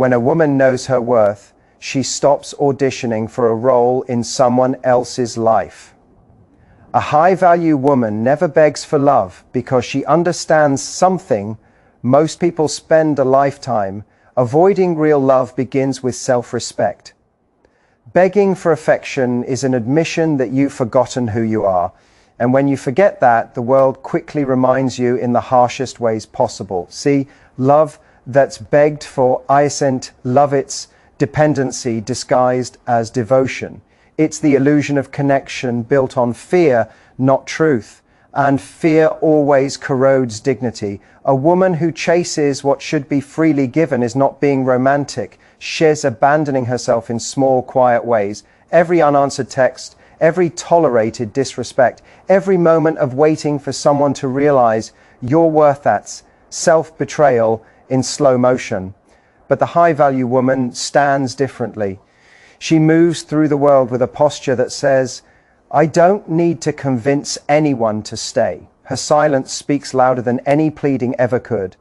When a woman knows her worth, she stops auditioning for a role in someone else's life. A high-value woman never begs for love because she understands something most people spend a lifetime avoiding. Real love begins with self-respect. Begging for affection is an admission that you've forgotten who you are, and when you forget that, the world quickly reminds you in the harshest ways possible. See, love that's begged for isn't love, it's dependency disguised as devotion. It's the illusion of connection built on fear, not truth. And fear always corrodes dignity. A woman who chases what should be freely given is not being romantic. She's abandoning herself in small, quiet ways. Every unanswered text, every tolerated disrespect, every moment of waiting for someone to realize your worth, that's self-betrayal in slow motion. But the high-value woman stands differently. She moves through the world with a posture that says, I don't need to convince anyone to stay. Her silence speaks louder than any pleading ever could.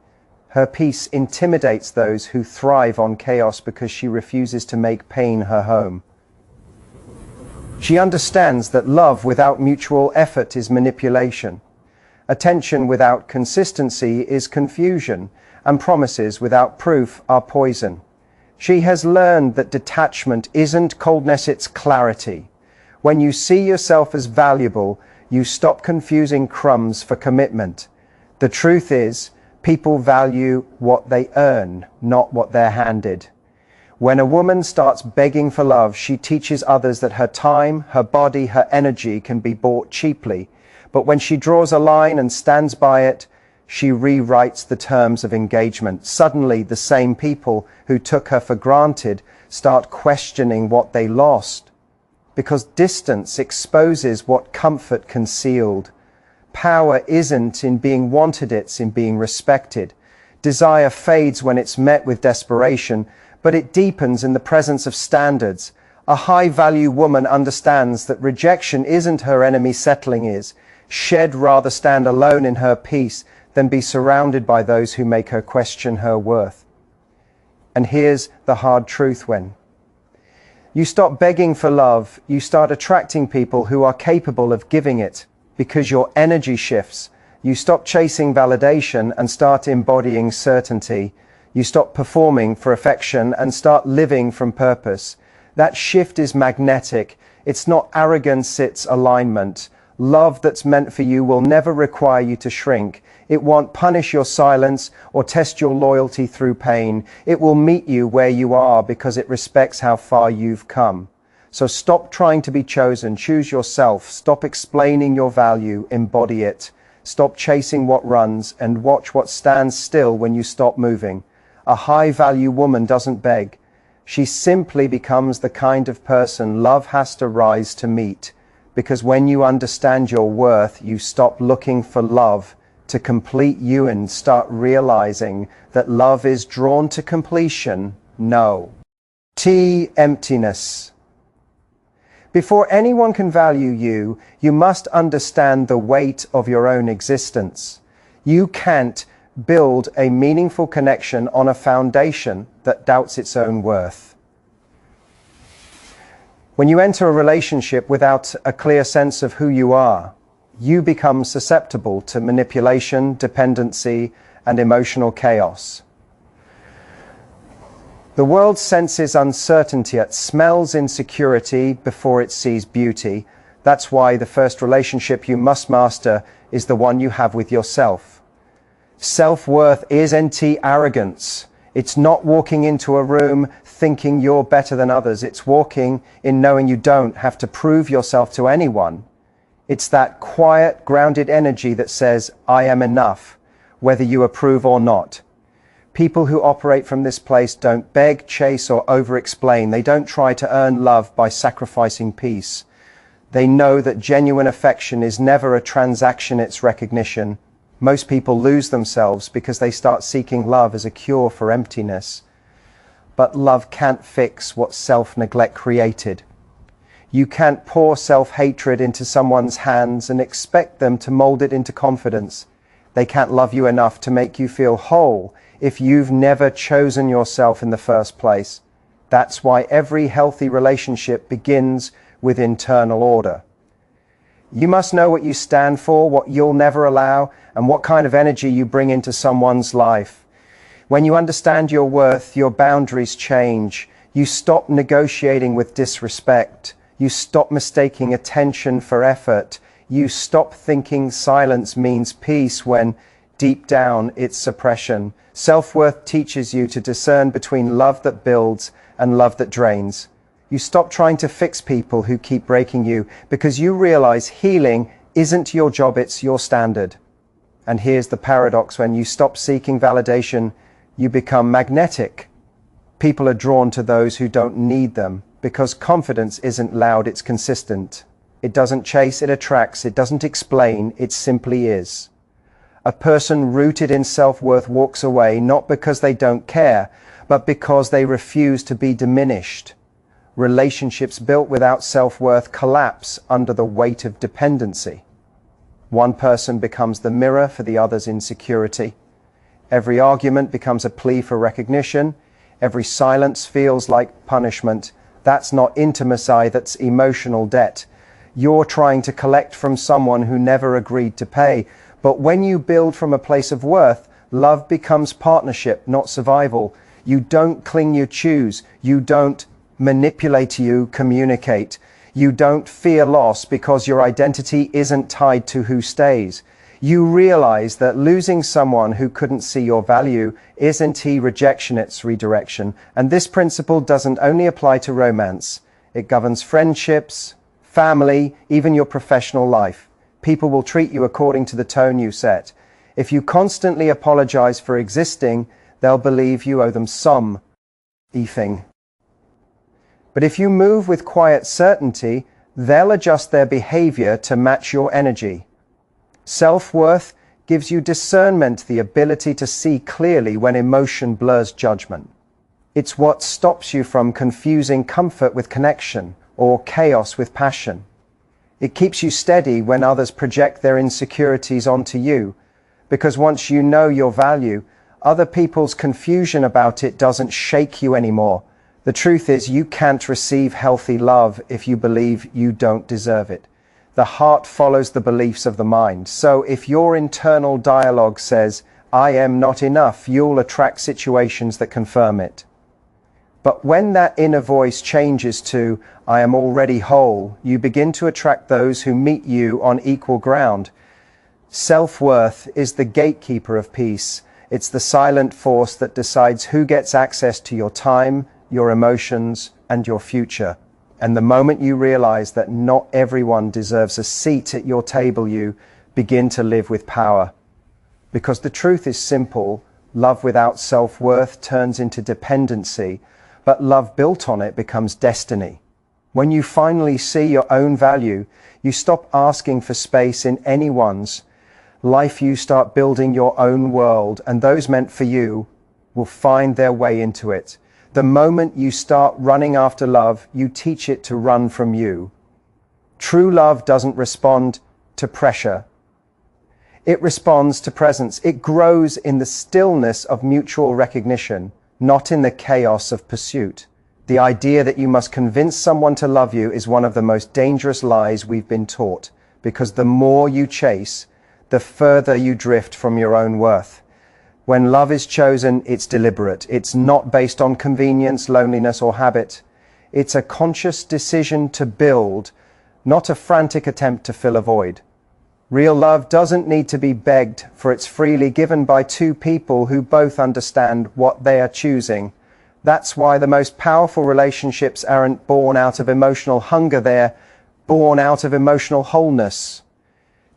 Her peace intimidates those who thrive on chaos because she refuses to make pain her home. She understands that love without mutual effort is manipulation. Attention without consistency is confusion, and promises without proof are poison. She has learned that detachment isn't coldness, it's clarity. When you see yourself as valuable, you stop confusing crumbs for commitment. The truth is, people value what they earn, not what they're handed. When a woman starts begging for love, she teaches others that her time, her body, her energy can be bought cheaply. But when she draws a line and stands by it, she rewrites the terms of engagement. Suddenly, the same people who took her for granted start questioning what they lost. Because distance exposes what comfort concealed. Power isn't in being wanted, it's in being respected. Desire fades when it's met with desperation, but it deepens in the presence of standards. A high-value woman understands that rejection isn't her enemy, settling is. She'd rather stand alone in her peace than be surrounded by those who make her question her worth. And here's the hard truth: when you stop begging for love, you start attracting people who are capable of giving it, because your energy shifts. You stop chasing validation and start embodying certainty. You stop performing for affection and start living from purpose. That shift is magnetic. It's not arrogance, it's alignment. Love that's meant for you will never require you to shrink. It won't punish your silence or test your loyalty through pain. It will meet you where you are because it respects how far you've come. So stop trying to be chosen. Choose yourself. Stop explaining your value. Embody it. Stop chasing what runs and watch what stands still when you stop moving. A high-value woman doesn't beg. She simply becomes the kind of person love has to rise to meet. Because when you understand your worth, you stop looking for love to complete you and start realizing that love is drawn to completion. No. Emptiness. Before anyone can value you, you must understand the weight of your own existence. You can't build a meaningful connection on a foundation that doubts its own worth. When you enter a relationship without a clear sense of who you are, you become susceptible to manipulation, dependency, and emotional chaos. The world senses uncertainty, it smells insecurity before it sees beauty. That's why the first relationship you must master is the one you have with yourself. Self-worth isn't arrogance. It's not walking into a room thinking you're better than others. It's walking in knowing you don't have to prove yourself to anyone. It's that quiet, grounded energy that says, I am enough, whether you approve or not. People who operate from this place don't beg, chase, or over-explain. They don't try to earn love by sacrificing peace. They know that genuine affection is never a transaction, it's recognition. Most people lose themselves because they start seeking love as a cure for emptiness. But love can't fix what self-neglect created. You can't pour self-hatred into someone's hands and expect them to mold it into confidence. They can't love you enough to make you feel whole if you've never chosen yourself in the first place. That's why every healthy relationship begins with internal order. You must know what you stand for, what you'll never allow, and what kind of energy you bring into someone's life. When you understand your worth, your boundaries change. You stop negotiating with disrespect. You stop mistaking attention for effort. You stop thinking silence means peace when, deep down, it's suppression. Self-worth teaches you to discern between love that builds and love that drains. You stop trying to fix people who keep breaking you because you realize healing isn't your job, it's your standard. And here's the paradox: when you stop seeking validation, you become magnetic. People are drawn to those who don't need them because confidence isn't loud, it's consistent. It doesn't chase, it attracts. It doesn't explain, it simply is. A person rooted in self-worth walks away not because they don't care, but because they refuse to be diminished. Relationships built without self-worth collapse under the weight of dependency. One person becomes the mirror for the other's insecurity. Every argument becomes a plea for recognition. Every silence feels like punishment. That's not intimacy, that's emotional debt. You're trying to collect from someone who never agreed to pay. But when you build from a place of worth, love becomes partnership, not survival. You don't cling, you choose. You don't manipulate, you communicate. You don't fear loss because your identity isn't tied to who stays. You realize that losing someone who couldn't see your value isn't rejection, it's redirection. And this principle doesn't only apply to romance. It governs friendships, family, even your professional life. People will treat you according to the tone you set. If you constantly apologize for existing, they'll believe you owe them some effing. But if you move with quiet certainty, they'll adjust their behavior to match your energy. Self-worth gives you discernment, the ability to see clearly when emotion blurs judgment. It's what stops you from confusing comfort with connection or chaos with passion. It keeps you steady when others project their insecurities onto you, because once you know your value, other people's confusion about it doesn't shake you anymore. The truth is, you can't receive healthy love if you believe you don't deserve it. The heart follows the beliefs of the mind. So if your internal dialogue says, "I am not enough," you'll attract situations that confirm it. But when that inner voice changes to, "I am already whole," you begin to attract those who meet you on equal ground. Self-worth is the gatekeeper of peace. It's the silent force that decides who gets access to your time, your emotions, and your future. And the moment you realize that not everyone deserves a seat at your table, you begin to live with power. Because the truth is simple: love without self-worth turns into dependency, but love built on it becomes destiny. When you finally see your own value, you stop asking for space in anyone's life. You start building your own world, and those meant for you will find their way into it. The moment you start running after love, you teach it to run from you. True love doesn't respond to pressure. It responds to presence. It grows in the stillness of mutual recognition, not in the chaos of pursuit. The idea that you must convince someone to love you is one of the most dangerous lies we've been taught, because the more you chase, the further you drift from your own worth. When love is chosen, it's deliberate. It's not based on convenience, loneliness, or habit. It's a conscious decision to build, not a frantic attempt to fill a void. Real love doesn't need to be begged, for it's freely given by two people who both understand what they are choosing. That's why the most powerful relationships aren't born out of emotional hunger, they're born out of emotional wholeness.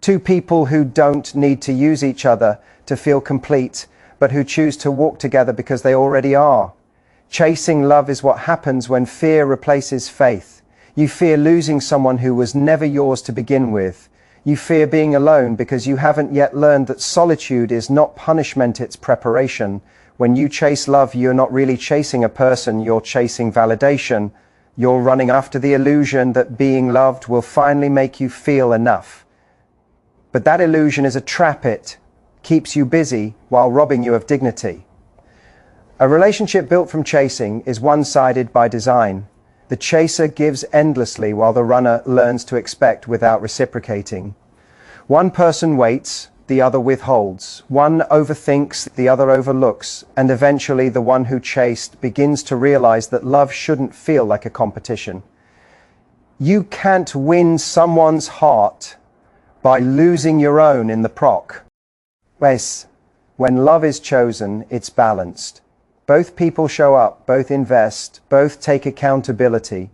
Two people who don't need to use each other to feel complete, but who choose to walk together because they already are. Chasing love is what happens when fear replaces faith. You fear losing someone who was never yours to begin with. You fear being alone because you haven't yet learned that solitude is not punishment, it's preparation. When you chase love, you're not really chasing a person, you're chasing validation. You're running after the illusion that being loved will finally make you feel enough. But that illusion is a trap. It keeps you busy while robbing you of dignity. A relationship built from chasing is one-sided by design. The chaser gives endlessly while the runner learns to expect without reciprocating. One person waits, the other withholds. One overthinks, the other overlooks, and eventually the one who chased begins to realize that love shouldn't feel like a competition. You can't win someone's heart by losing your own in the proc. Whereas, when love is chosen, it's balanced. Both people show up, both invest, both take accountability.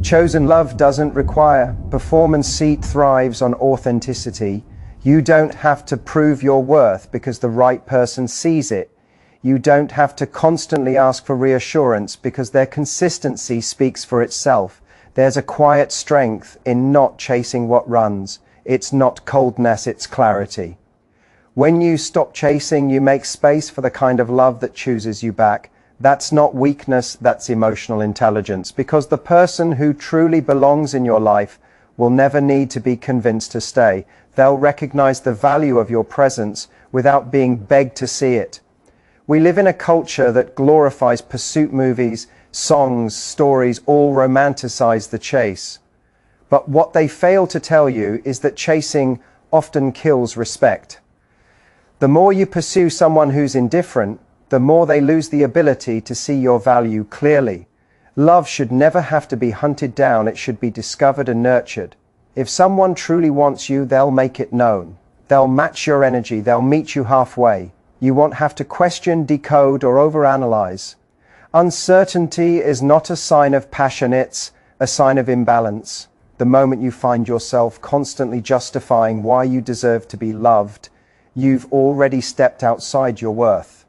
Chosen love doesn't require performance, it thrives on authenticity. You don't have to prove your worth because the right person sees it. You don't have to constantly ask for reassurance because their consistency speaks for itself. There's a quiet strength in not chasing what runs. It's not coldness, it's clarity. When you stop chasing, you make space for the kind of love that chooses you back. That's not weakness, that's emotional intelligence, because the person who truly belongs in your life will never need to be convinced to stay. They'll recognize the value of your presence without being begged to see it. We live in a culture that glorifies pursuit movies, songs, stories, all romanticize the chase. But what they fail to tell you is that chasing often kills respect. The more you pursue someone who's indifferent, the more they lose the ability to see your value clearly. Love should never have to be hunted down, it should be discovered and nurtured. If someone truly wants you, they'll make it known. They'll match your energy, they'll meet you halfway. You won't have to question, decode, or overanalyze. Uncertainty is not a sign of passion, it's a sign of imbalance. The moment you find yourself constantly justifying why you deserve to be loved, you've already stepped outside your worth.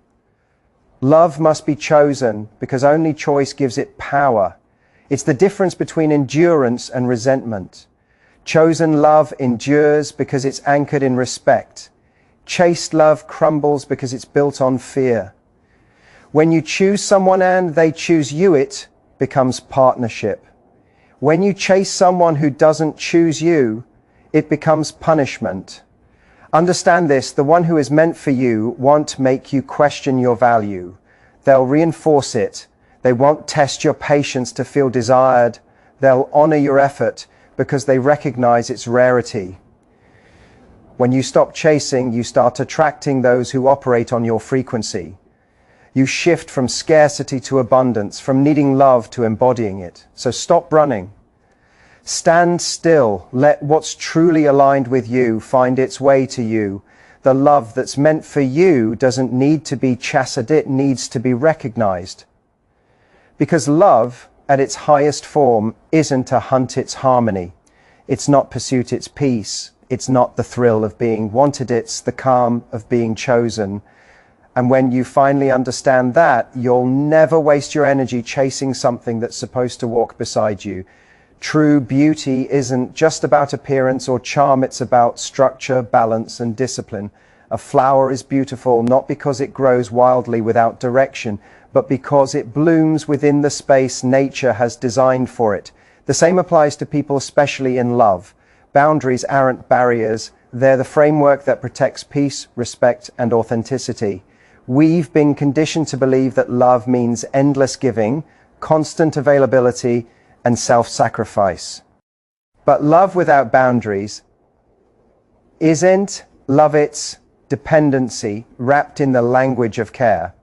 Love must be chosen because only choice gives it power. It's the difference between endurance and resentment. Chosen love endures because it's anchored in respect. Chased love crumbles because it's built on fear. When you choose someone and they choose you, it becomes partnership. When you chase someone who doesn't choose you, it becomes punishment. Understand this, the one who is meant for you won't make you question your value. They'll reinforce it. They won't test your patience to feel desired. They'll honor your effort because they recognize its rarity. When you stop chasing, you start attracting those who operate on your frequency. You shift from scarcity to abundance, from needing love to embodying it. So stop running. Stand still. Let what's truly aligned with you find its way to you. The love that's meant for you doesn't need to be chastised, it needs to be recognized. Because love, at its highest form, isn't a hunt, it's harmony. It's not pursuit, it's peace. It's not the thrill of being wanted, it's the calm of being chosen. And when you finally understand that, you'll never waste your energy chasing something that's supposed to walk beside you. True beauty isn't just about appearance or charm, it's about structure, balance, and discipline. A flower is beautiful not because it grows wildly without direction, but because it blooms within the space nature has designed for it. The same applies to people, especially in love. Boundaries aren't barriers, they're the framework that protects peace, respect, and authenticity. We've been conditioned to believe that love means endless giving, constant availability, and self-sacrifice. But love without boundaries isn't love, it's dependency wrapped in the language of care.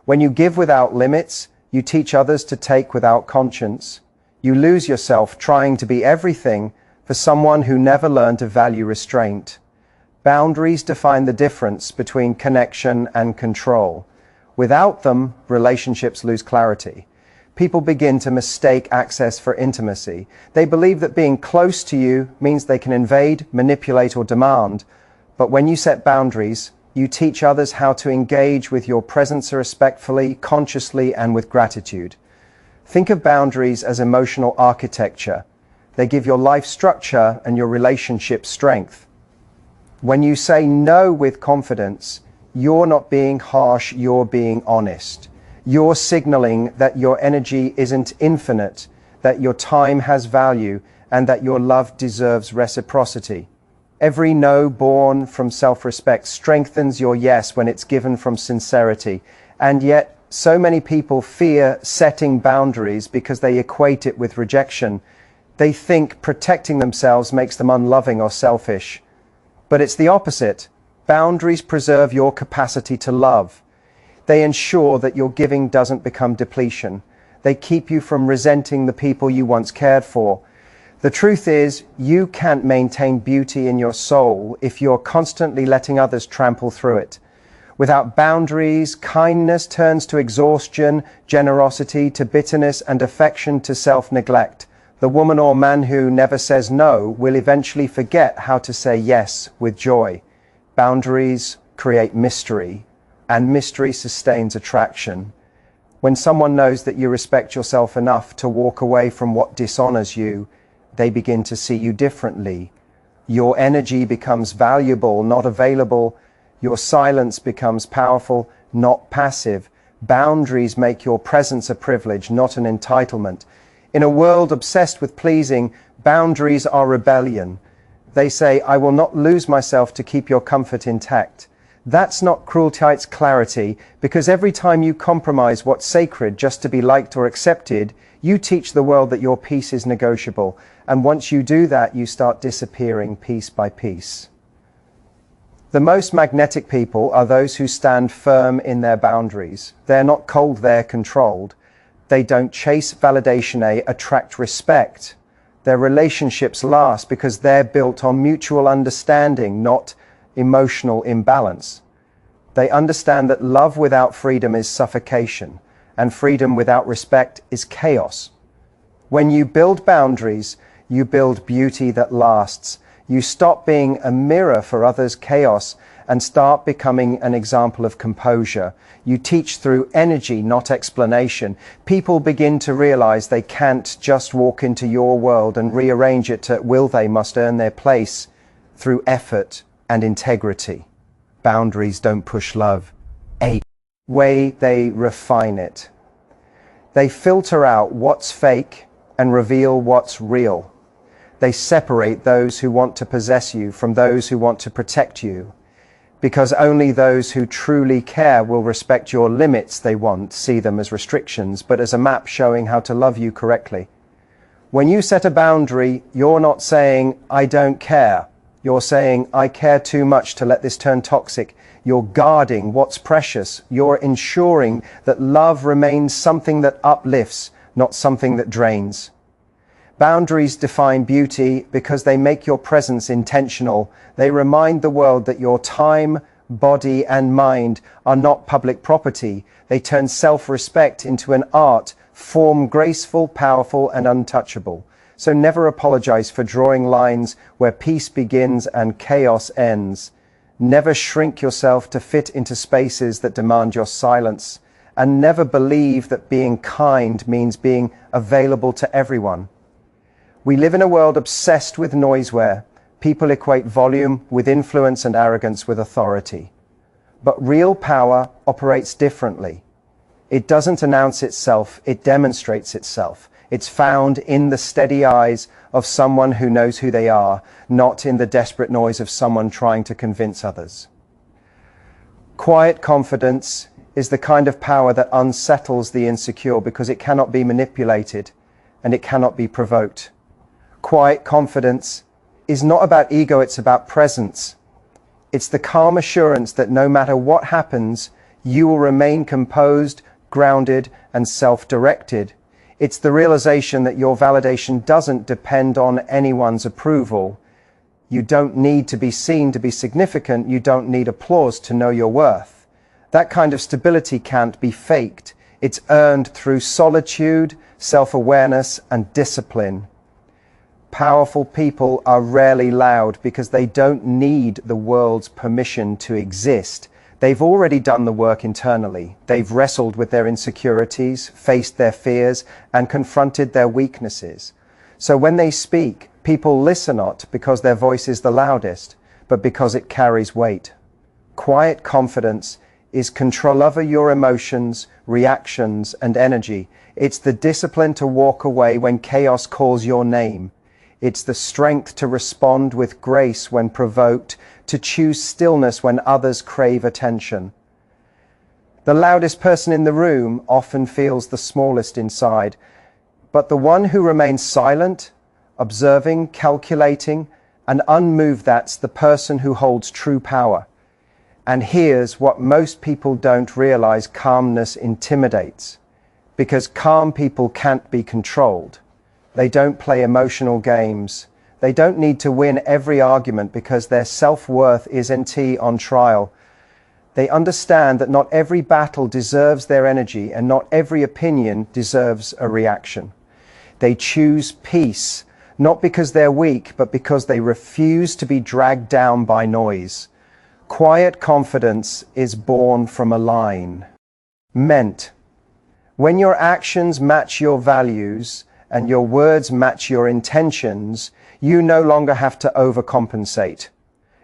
When you give without limits, you teach others to take without conscience. You lose yourself trying to be everything for someone who never learned to value restraint. Boundaries define the difference between connection and control. Without them, relationships lose clarity. People begin to mistake access for intimacy. They believe that being close to you means they can invade, manipulate, or demand. But when you set boundaries, you teach others how to engage with your presence respectfully, consciously, and with gratitude. Think of boundaries as emotional architecture. They give your life structure and your relationship strength. When you say no with confidence, you're not being harsh, you're being honest. You're signaling that your energy isn't infinite, that your time has value, and that your love deserves reciprocity. Every no born from self-respect strengthens your yes when it's given from sincerity. And yet, So many people fear setting boundaries because they equate it with rejection. They think protecting themselves makes them unloving or selfish. But it's the opposite. Boundaries preserve your capacity to love. They ensure that your giving doesn't become depletion. They keep you from resenting the people you once cared for. The truth is, you can't maintain beauty in your soul if you're constantly letting others trample through it. Without boundaries, kindness turns to exhaustion, generosity to bitterness, and affection to self-neglect. The woman or man who never says no will eventually forget how to say yes with joy. Boundaries create mystery, and mystery sustains attraction. When someone knows that you respect yourself enough to walk away from what dishonors you, they begin to see you differently. Your energy becomes valuable, not available. Your silence becomes powerful, not passive. Boundaries make your presence a privilege, not an entitlement. In a world obsessed with pleasing, boundaries are rebellion. They say, I will not lose myself to keep your comfort intact. That's not cruelty, it's clarity, because every time you compromise what's sacred just to be liked or accepted, you teach the world that your peace is negotiable. And once you do that, you start disappearing piece by piece. The most magnetic people are those who stand firm in their boundaries. They're not cold, they're controlled. They don't chase validation, they attract respect. Their relationships last because they're built on mutual understanding, not emotional imbalance. They understand that love without freedom is suffocation, and freedom without respect is chaos. When you build boundaries, you build beauty that lasts. You stop being a mirror for others' chaos and start becoming an example of composure. You teach through energy, not explanation. People begin to realize they can't just walk into your world and rearrange it at will. They must earn their place through effort and integrity. Boundaries don't push love away, they refine it. They filter out what's fake and reveal what's real. They separate those who want to possess you from those who want to protect you. Because only those who truly care will respect your limits. They won't see them as restrictions, but as a map showing how to love you correctly. When you set a boundary, you're not saying, I don't care. You're saying, I care too much to let this turn toxic. You're guarding what's precious. You're ensuring that love remains something that uplifts, not something that drains. Boundaries define beauty because they make your presence intentional. They remind the world that your time, body, and mind are not public property. They turn self-respect into an art form, graceful, powerful, and untouchable. So never apologize for drawing lines where peace begins and chaos ends. Never shrink yourself to fit into spaces that demand your silence. And never believe that being kind means being available to everyone. We live in a world obsessed with noiseware. People equate volume with influence and arrogance with authority. But real power operates differently. It doesn't announce itself, it demonstrates itself. It's found in the steady eyes of someone who knows who they are, not in the desperate noise of someone trying to convince others. Quiet confidence is the kind of power that unsettles the insecure because it cannot be manipulated and it cannot be provoked. Quiet confidence is not about ego, it's about presence. It's the calm assurance that no matter what happens, you will remain composed, grounded, and self-directed. It's the realization that your validation doesn't depend on anyone's approval. You don't need to be seen to be significant. You don't need applause to know your worth. That kind of stability can't be faked. It's earned through solitude, self-awareness, and discipline. Powerful people are rarely loud because they don't need the world's permission to exist. They've already done the work internally. They've wrestled with their insecurities, faced their fears, and confronted their weaknesses. So when they speak, people listen not because their voice is the loudest, but because it carries weight. Quiet confidence is control over your emotions, reactions, and energy. It's the discipline to walk away when chaos calls your name. It's the strength to respond with grace when provoked, to choose stillness when others crave attention. The loudest person in the room often feels the smallest inside, but the one who remains silent, observing, calculating, and unmoved, that's the person who holds true power. And here's what most people don't realize: calmness intimidates, because calm people can't be controlled. They don't play emotional games. They don't need to win every argument because their self-worth isn't on trial. They understand that not every battle deserves their energy and not every opinion deserves a reaction. They choose peace, not because they're weak, but because they refuse to be dragged down by noise. Quiet confidence is born from a line. Meant. When your actions match your values and your words match your intentions, you no longer have to overcompensate.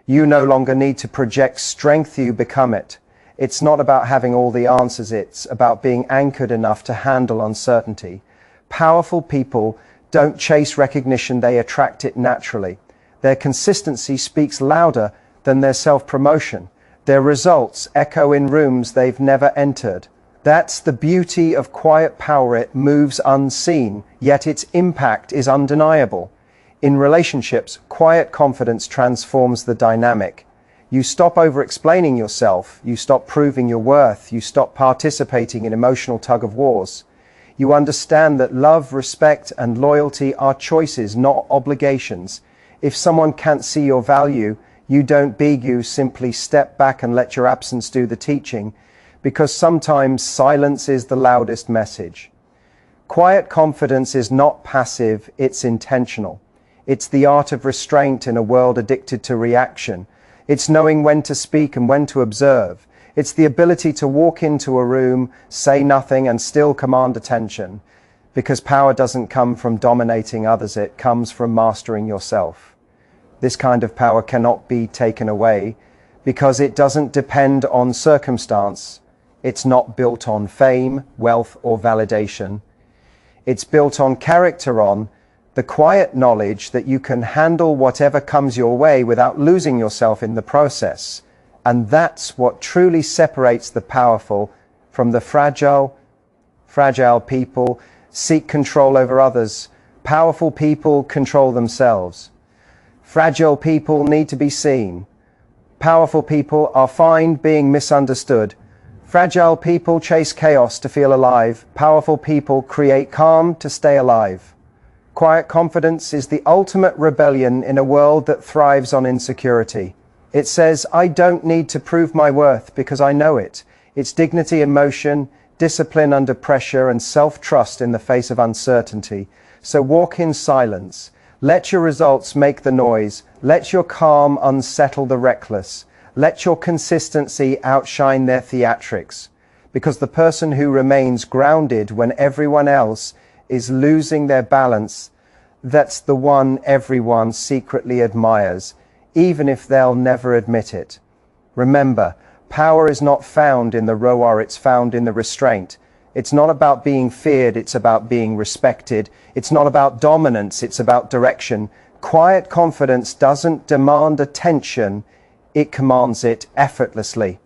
You no longer need to project strength, you become it. It's not about having all the answers, it's about being anchored enough to handle uncertainty. Powerful people don't chase recognition, they attract it naturally. Their consistency speaks louder than their self-promotion. Their results echo in rooms they've never entered. That's the beauty of quiet power. It moves unseen, yet its impact is undeniable. In relationships, quiet confidence transforms the dynamic. You stop over-explaining yourself, you stop proving your worth, you stop participating in emotional tug-of-wars. You understand that love, respect, and loyalty are choices, not obligations. If someone can't see your value, you don't beg, you simply step back and let your absence do the teaching, because sometimes silence is the loudest message. Quiet confidence is not passive, it's intentional. It's the art of restraint in a world addicted to reaction. It's knowing when to speak and when to observe. It's the ability to walk into a room, say nothing, and still command attention. Because power doesn't come from dominating others, it comes from mastering yourself. This kind of power cannot be taken away because it doesn't depend on circumstance. It's not built on fame, wealth, or validation. It's built on character, on the quiet knowledge that you can handle whatever comes your way without losing yourself in the process. And that's what truly separates the powerful from the fragile. Fragile people seek control over others. Powerful people control themselves. Fragile people need to be seen. Powerful people are fine being misunderstood. Fragile people chase chaos to feel alive. Powerful people create calm to stay alive. Quiet confidence is the ultimate rebellion in a world that thrives on insecurity. It says, I don't need to prove my worth because I know it. It's dignity in motion, discipline under pressure, and self-trust in the face of uncertainty. So walk in silence. Let your results make the noise. Let your calm unsettle the reckless. Let your consistency outshine their theatrics. Because the person who remains grounded when everyone else is losing their balance, that's the one everyone secretly admires, even if they'll never admit it. Remember, power is not found in the roar, it's found in the restraint. It's not about being feared, it's about being respected. It's not about dominance, it's about direction. Quiet confidence doesn't demand attention, it commands it effortlessly.